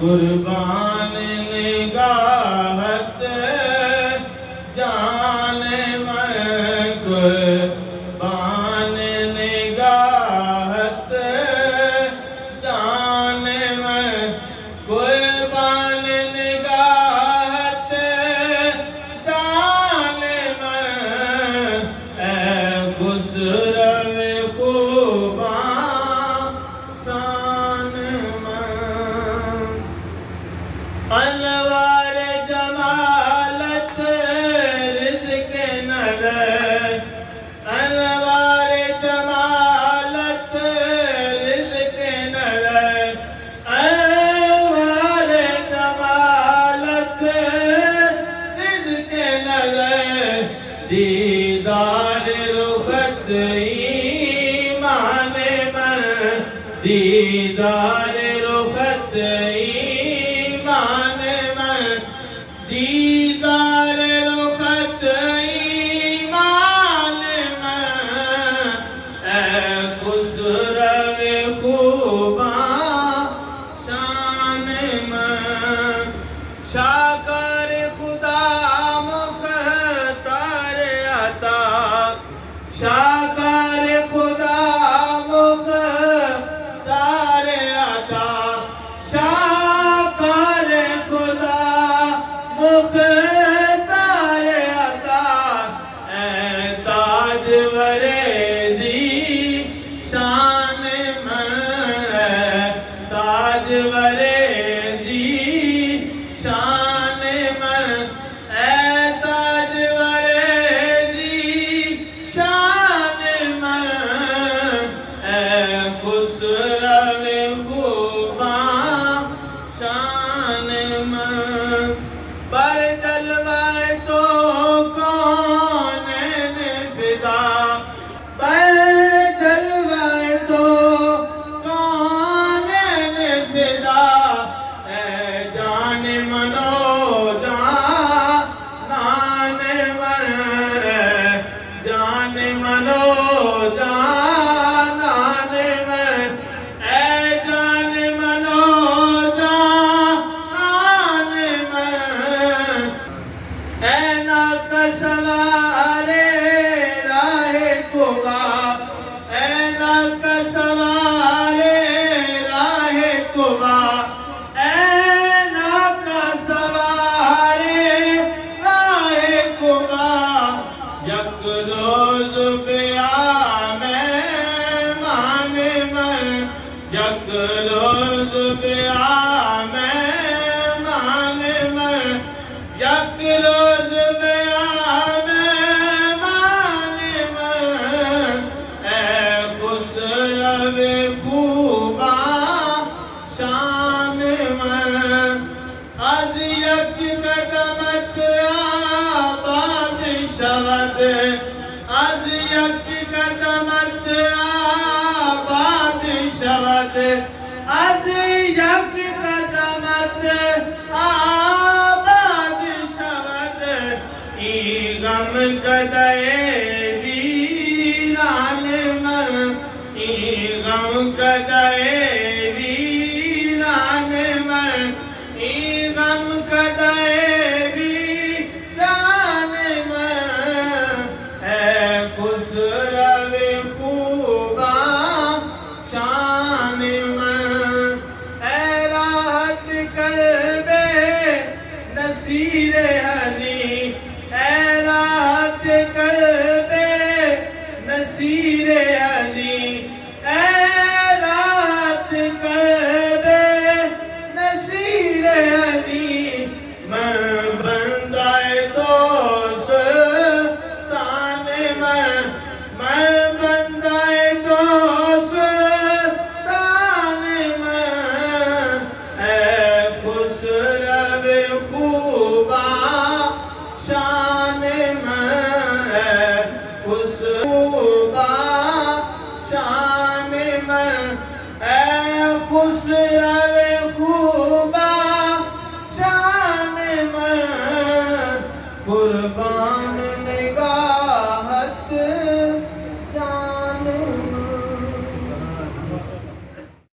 قربان نگاہت جان میں قربان نگاہت جان میں قربان نگاہت جان میں اے خسرو خوباں شان میں انوار جمالت رزق نظر انوار جمالت رزق نظر انوار جمالت رزق نظر دیدار رخت ایمان من دیدار رخت ایمان من دیدار رخت ایمان من اے خسرو خوباں شان من شاکر خدا مختار عطا شاکر خدا مختار عطا شاکر خدا مختار عطا اے تاجور دی شان من اے تاجور دی شان من اے تاجور دی شان من اے خسرو خوباں شان من پر جلوہ تو کونین فدا پر جلوہ تو کونین فدا اے جان منو جانان من اے جان منو جانان من اے جان منو جانان من اے ناقہ سوار راہ قبا اے ناقہ سوار راہ قبا اے ناقہ سوار راہ قبا یک روز بیام مان من یک روز بیام مان من یک روز بیام مان من اے خسرو خوباں شان من از یک قدمت آباد شود از یک قدمت آباد شود از یک قدمت آباد شود ای غم کدے ویران من ای غم کدے ویران من ای غم کدے ویران من اے خسرو خوباں شان من اے راحت قلب نصیر